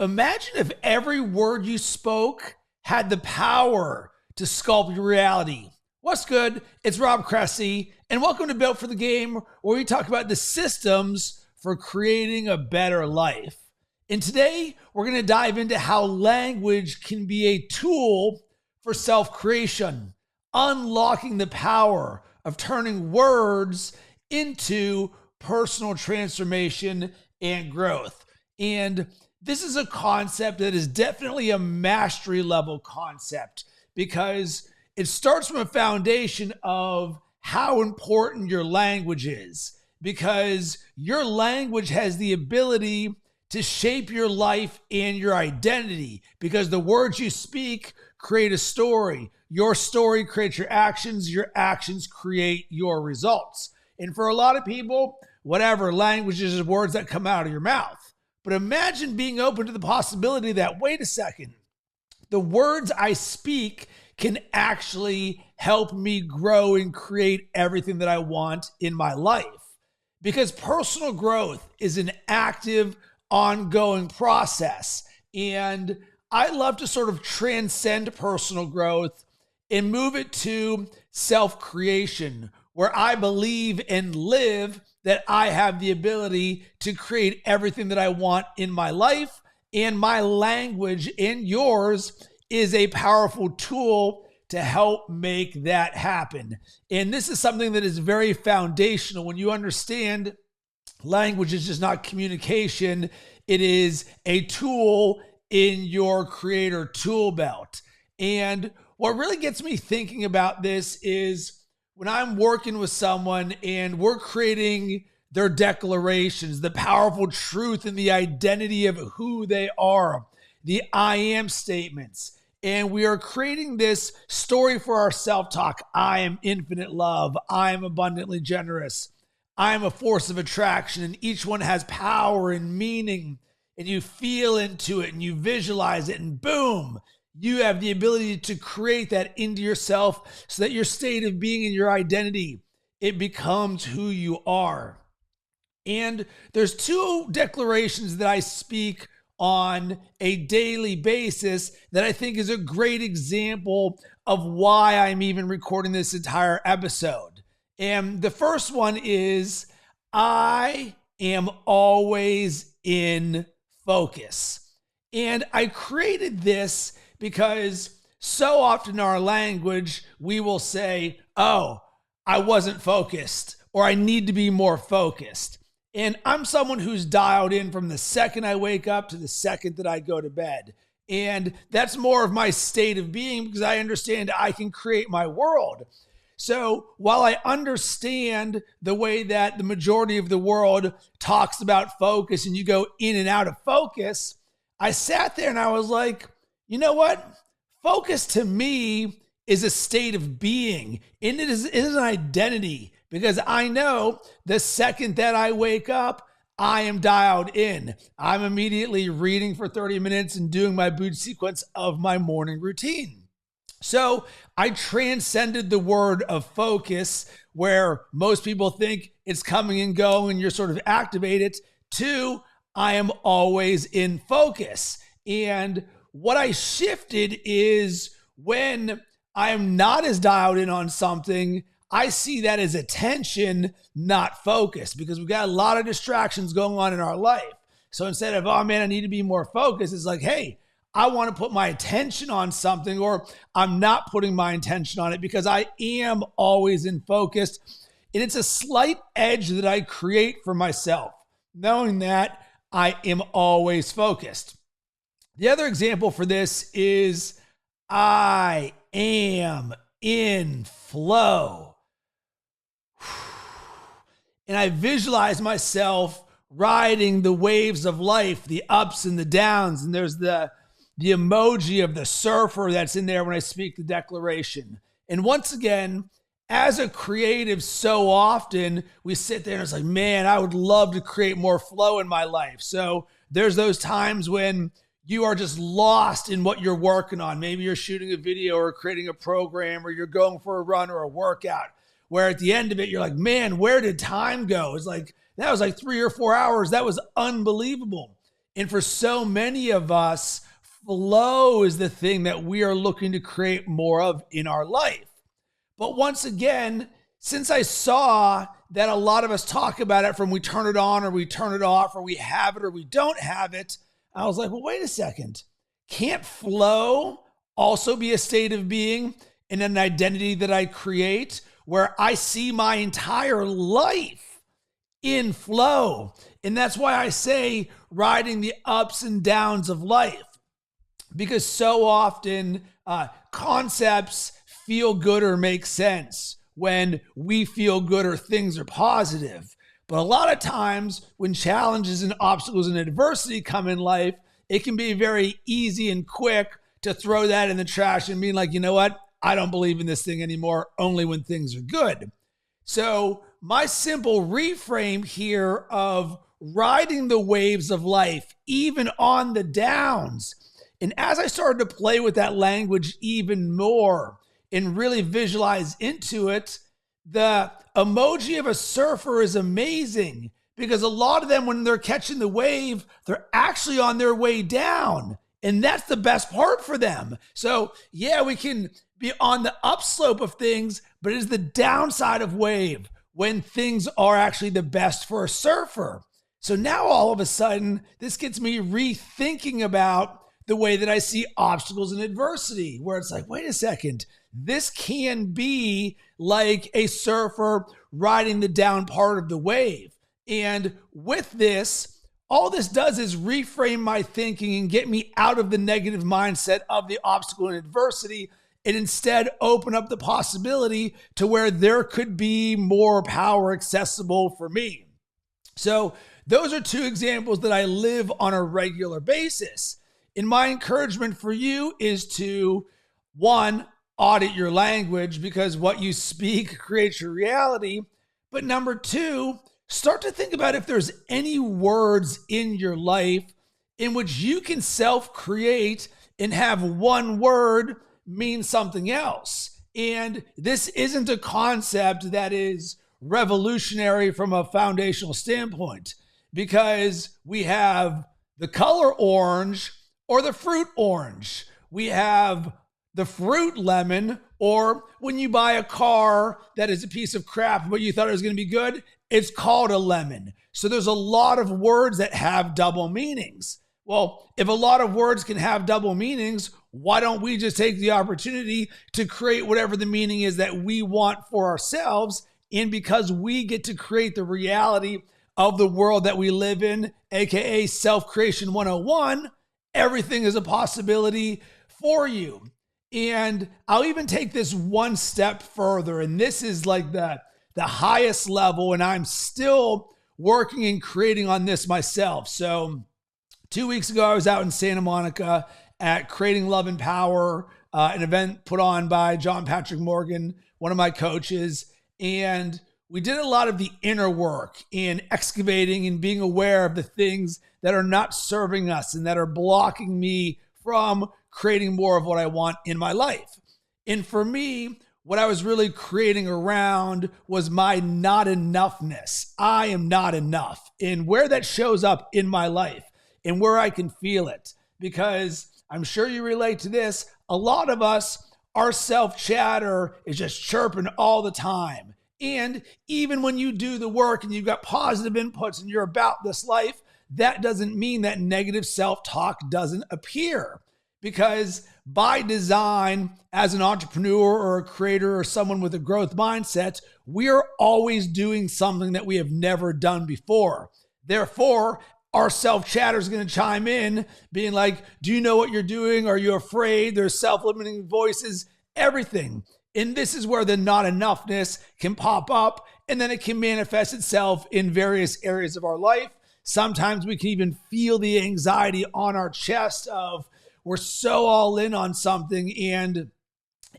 Imagine if every word you spoke had the power to sculpt your reality. What's good? It's Rob Cressy, and welcome to Built for the Game, where we talk about the systems for creating a better life. And today, we're going to dive into how language can be a tool for self-creation, unlocking the power of turning words into personal transformation and growth. And this is a concept that is definitely a mastery level concept because it starts from a foundation of how important your language is, because your language has the ability to shape your life and your identity, because the words you speak create a story. Your story creates your actions create your results. And for a lot of people, whatever, language is words that come out of your mouth. But imagine being open to the possibility that, wait a second, the words I speak can actually help me grow and create everything that I want in my life. Because personal growth is an active, ongoing process. And I love to sort of transcend personal growth and move it to self-creation, where I believe and live that I have the ability to create everything that I want in my life, and my language and yours is a powerful tool to help make that happen. And this is something that is very foundational. When you understand language is just not communication, it is a tool in your creator tool belt. And what really gets me thinking about this is when I'm working with someone and we're creating their declarations, the powerful truth and the identity of who they are, the I am statements, and we are creating this story for our self-talk. I am infinite love. I am abundantly generous. I am a force of attraction, and each one has power and meaning, and you feel into it and you visualize it, and boom, you have the ability to create that into yourself so that your state of being and your identity, it becomes who you are. And there's two declarations that I speak on a daily basis that I think is a great example of why I'm even recording this entire episode. And the first one is, I am always in focus. And I created this because so often in our language, we will say, oh, I wasn't focused, or I need to be more focused. And I'm someone who's dialed in from the second I wake up to the second that I go to bed. And that's more of my state of being because I understand I can create my world. So while I understand the way that the majority of the world talks about focus and you go in and out of focus, I sat there and I was like, you know what? Focus to me is a state of being, and it is an identity, because I know the second that I wake up, I am dialed in. I'm immediately reading for 30 minutes and doing my boot sequence of my morning routine. So I transcended the word of focus, where most people think it's coming and going and you're sort of activated, to I am always in focus. And what I shifted is when I am not as dialed in on something, I see that as attention, not focus, because we've got a lot of distractions going on in our life. So instead of, oh man, I need to be more focused, it's like, hey, I want to put my attention on something, or I'm not putting my attention on it because I am always in focus. And it's a slight edge that I create for myself, knowing that I am always focused. The other example for this is, I am in flow. And I visualize myself riding the waves of life, the ups and the downs. And there's the emoji of the surfer that's in there when I speak the declaration. And once again, as a creative, so often we sit there and it's like, man, I would love to create more flow in my life. So there's those times when you are just lost in what you're working on. Maybe you're shooting a video or creating a program, or you're going for a run or a workout, where at the end of it, you're like, man, where did time go? It's like, that was like 3 or 4 hours. That was unbelievable. And for so many of us, flow is the thing that we are looking to create more of in our life. But once again, since I saw that a lot of us talk about it from we turn it on or we turn it off or we have it or we don't have it, I was like, well, wait a second. Can't flow also be a state of being and an identity that I create where I see my entire life in flow? And that's why I say riding the ups and downs of life, because so often concepts feel good or make sense when we feel good or things are positive. But a lot of times when challenges and obstacles and adversity come in life, it can be very easy and quick to throw that in the trash and being like, you know what? I don't believe in this thing anymore, only when things are good. So my simple reframe here of riding the waves of life, even on the downs. And as I started to play with that language even more and really visualize into it, the emoji of a surfer is amazing, because a lot of them, when they're catching the wave, they're actually on their way down. And that's the best part for them. So yeah, we can be on the upslope of things, but it is the downside of wave when things are actually the best for a surfer. So now all of a sudden, this gets me rethinking about the way that I see obstacles and adversity, where it's like, wait a second, this can be like a surfer riding the down part of the wave. And with this, all this does is reframe my thinking and get me out of the negative mindset of the obstacle and adversity, and instead open up the possibility to where there could be more power accessible for me. So those are two examples that I live on a regular basis. And my encouragement for you is to, one, audit your language, because what you speak creates your reality. But number two, start to think about if there's any words in your life in which you can self-create and have one word mean something else. And this isn't a concept that is revolutionary from a foundational standpoint, because we have the color orange or the fruit orange. We have the fruit lemon, or when you buy a car that is a piece of crap, but you thought it was going to be good, it's called a lemon. So there's a lot of words that have double meanings. Well, if a lot of words can have double meanings, why don't we just take the opportunity to create whatever the meaning is that we want for ourselves? And because we get to create the reality of the world that we live in, aka self-creation 101, everything is a possibility for you. And I'll even take this one step further. And this is like the highest level. And I'm still working and creating on this myself. So 2 weeks ago, I was out in Santa Monica at Creating Love and Power, an event put on by John Patrick Morgan, one of my coaches. And we did a lot of the inner work in excavating and being aware of the things that are not serving us and that are blocking me from creating more of what I want in my life. And for me, what I was really creating around was my not enoughness. I am not enough, and where that shows up in my life and where I can feel it. Because I'm sure you relate to this. A lot of us, our self-chatter is just chirping all the time. And even when you do the work and you've got positive inputs and you're about this life, that doesn't mean that negative self-talk doesn't appear. Because by design, as an entrepreneur or a creator or someone with a growth mindset, we are always doing something that we have never done before. Therefore, our self-chatter is going to chime in, being like, do you know what you're doing? Are you afraid? There's self-limiting voices, everything. And this is where the not enoughness can pop up, and then it can manifest itself in various areas of our life. Sometimes we can even feel the anxiety on our chest of, we're so all in on something and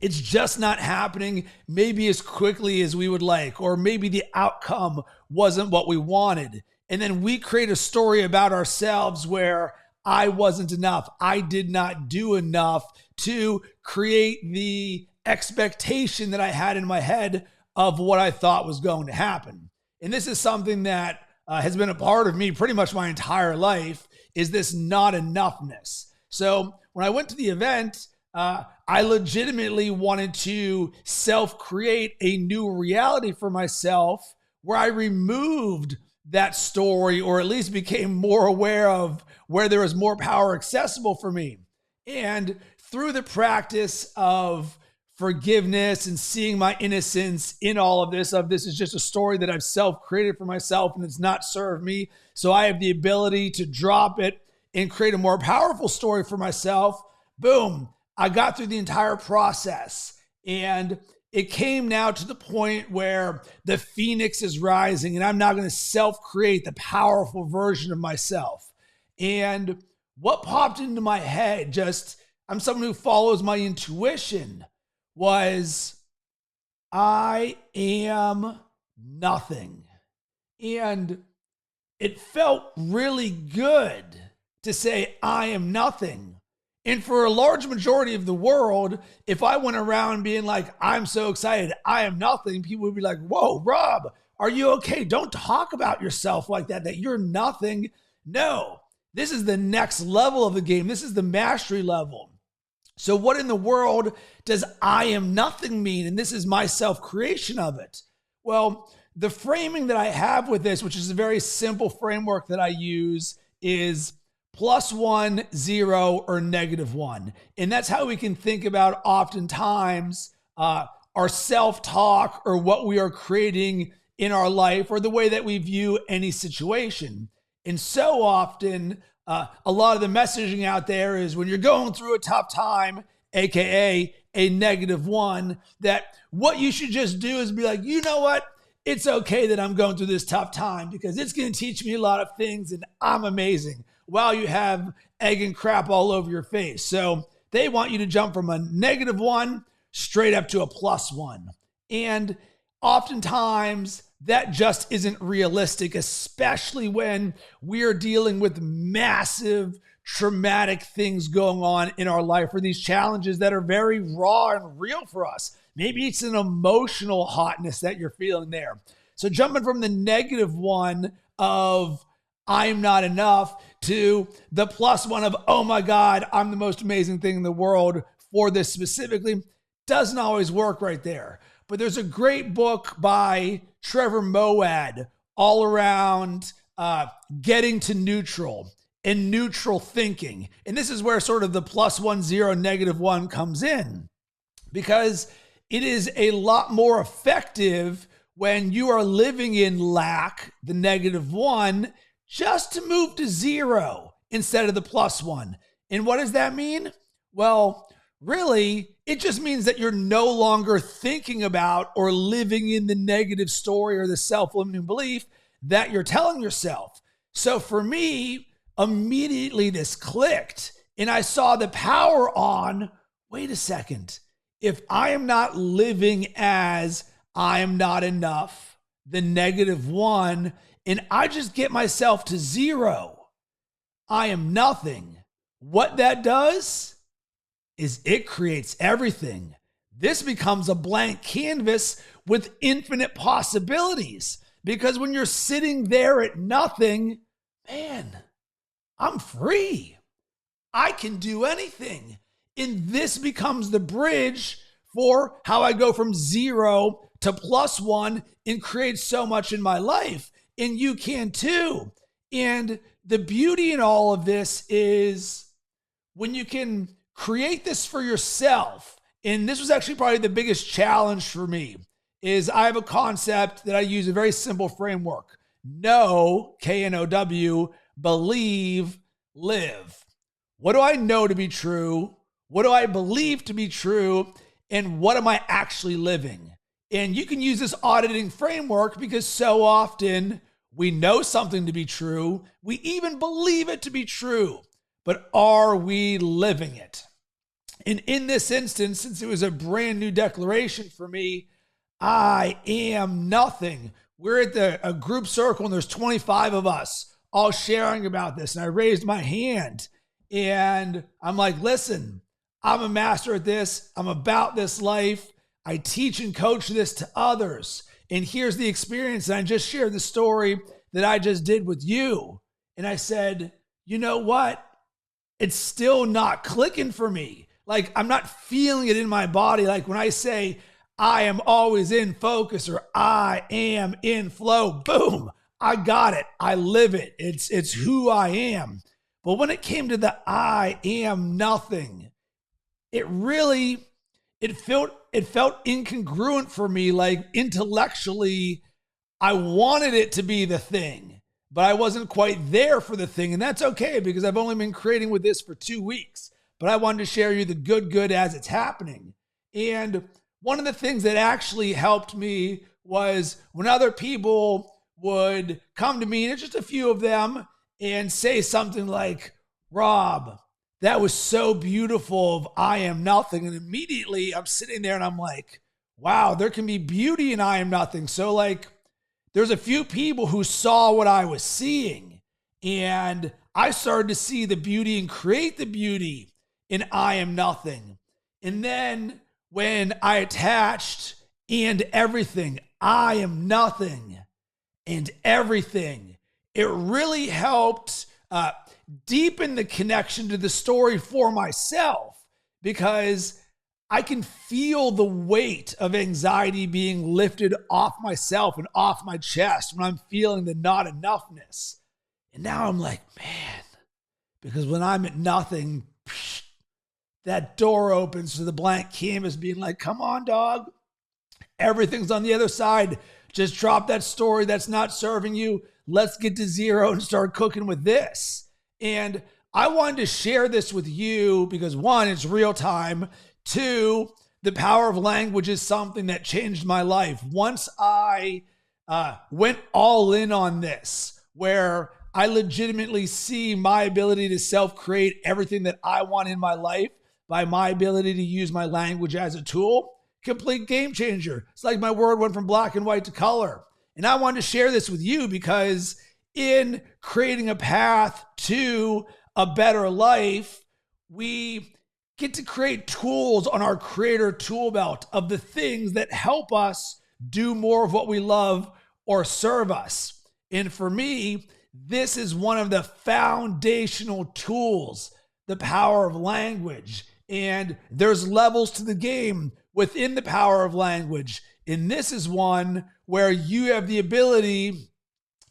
it's just not happening maybe as quickly as we would like, or maybe the outcome wasn't what we wanted. And then we create a story about ourselves where I wasn't enough. I did not do enough to create the expectation that I had in my head of what I thought was going to happen. And this is something that has been a part of me pretty much my entire life. is this not enoughness. So when I went to the event, I legitimately wanted to self-create a new reality for myself where I removed that story, or at least became more aware of where there was more power accessible for me. And through the practice of forgiveness and seeing my innocence in all of this is just a story that I've self-created for myself and it's not served me. So I have the ability to drop it and create a more powerful story for myself. Boom. I got through the entire process, and it came now to the point where the phoenix is rising and I'm now going to self-create the powerful version of myself. And what popped into my head, I'm someone who follows my intuition, was I am nothing. And it felt really good to say I am nothing. And for a large majority of the world, if I went around being like, I'm so excited, I am nothing, people would be like, whoa, Rob, are you okay? Don't talk about yourself like that you're nothing. No, this is the next level of the game. This is the mastery level. So what in the world does I am nothing mean? And this is my self-creation of it. Well, the framing that I have with this, which is a very simple framework that I use, is +1, 0, or -1. And that's how we can think about oftentimes our self-talk or what we are creating in our life or the way that we view any situation. And so often, a lot of the messaging out there is when you're going through a tough time, AKA a -1, that what you should just do is be like, you know what? It's okay that I'm going through this tough time because it's going to teach me a lot of things and I'm amazing. While you have egg and crap all over your face. So they want you to jump from a -1 straight up to a +1. And oftentimes that just isn't realistic, especially when we are dealing with massive traumatic things going on in our life, or these challenges that are very raw and real for us. Maybe it's an emotional hotness that you're feeling there. So jumping from the -1 of I'm not enough to the +1 of, oh my God, I'm the most amazing thing in the world for this specifically, doesn't always work right there. But there's a great book by Trevor Moawad all around getting to neutral and neutral thinking. And this is where sort of the +1, 0, -1 comes in, because it is a lot more effective when you are living in lack, the -1, just to move to 0 instead of the +1. And what does that mean? Well, really, it just means that you're no longer thinking about or living in the negative story or the self-limiting belief that you're telling yourself. So for me, immediately this clicked and I saw the power on, wait a second, if I am not living as I am not enough, the -1, and I just get myself to 0, I am nothing. What that does is it creates everything. This becomes a blank canvas with infinite possibilities, because when you're sitting there at nothing, man, I'm free. I can do anything. And this becomes the bridge for how I go from 0 to +1 and create so much in my life. And you can too. And the beauty in all of this is when you can create this for yourself. And this was actually probably the biggest challenge for me, is I have a concept that I use, a very simple framework. Know, K-N-O-W, believe, live. What do I know to be true? What do I believe to be true? And what am I actually living? And you can use this auditing framework because so often we know something to be true. We even believe it to be true, but are we living it? And in this instance, since it was a brand new declaration for me, I am nothing. We're at a group circle and there's 25 of us all sharing about this. And I raised my hand and I'm like, listen, I'm a master at this. I'm about this life. I teach and coach this to others. And here's the experience. And I just shared the story that I just did with you. And I said, you know what? It's still not clicking for me. Like, I'm not feeling it in my body. Like when I say, I am always in focus or I am in flow, boom, I got it. I live it. It's who I am. But when it came to the I am nothing, it felt incongruent for me. Like intellectually, I wanted it to be the thing, but I wasn't quite there for the thing. And that's okay because I've only been creating with this for 2 weeks, but I wanted to share you the good as it's happening. And one of the things that actually helped me was when other people would come to me, and it's just a few of them, and say something like, Rob, that was so beautiful of I am nothing. And immediately I'm sitting there and I'm like, wow, there can be beauty in I am nothing. So like, there's a few people who saw what I was seeing, and I started to see the beauty and create the beauty in I am nothing. And then when I attached and everything, I am nothing and everything, it really helped deepen the connection to the story for myself, because I can feel the weight of anxiety being lifted off myself and off my chest when I'm feeling the not enoughness. And now I'm like, man, because when I'm at nothing, that door opens to the blank canvas being like, come on, dog. Everything's on the other side. Just drop that story that's not serving you. Let's get to zero and start cooking with this. And I wanted to share this with you because 1, it's real time. 2, the power of language is something that changed my life. Once I went all in on this, where I legitimately see my ability to self-create everything that I want in my life by my ability to use my language as a tool, complete game changer. It's like my word went from black and white to color. And I wanted to share this with you because in creating a path to a better life, we get to create tools on our creator tool belt of the things that help us do more of what we love or serve us. And for me, this is one of the foundational tools, the power of language. And there's levels to the game within the power of language. And this is one where you have the ability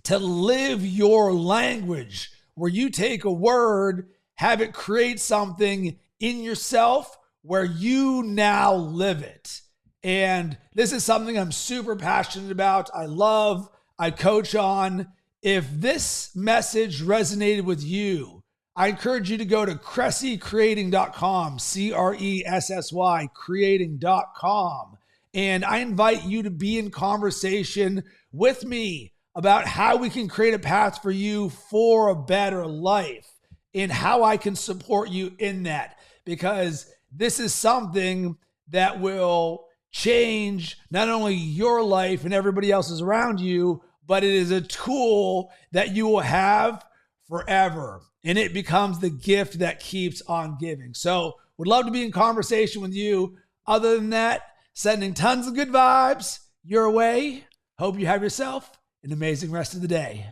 to live your language, where you take a word, have it create something in yourself where you now live it. And this is something I'm super passionate about. I coach on. If this message resonated with you, I encourage you to go to cressycreating.com, CRESSY creating.com. And I invite you to be in conversation with me about how we can create a path for you for a better life and how I can support you in that. Because this is something that will change not only your life and everybody else's around you, but it is a tool that you will have forever. And it becomes the gift that keeps on giving. So would love to be in conversation with you. Other than that, sending tons of good vibes your way. Hope you have yourself an amazing rest of the day.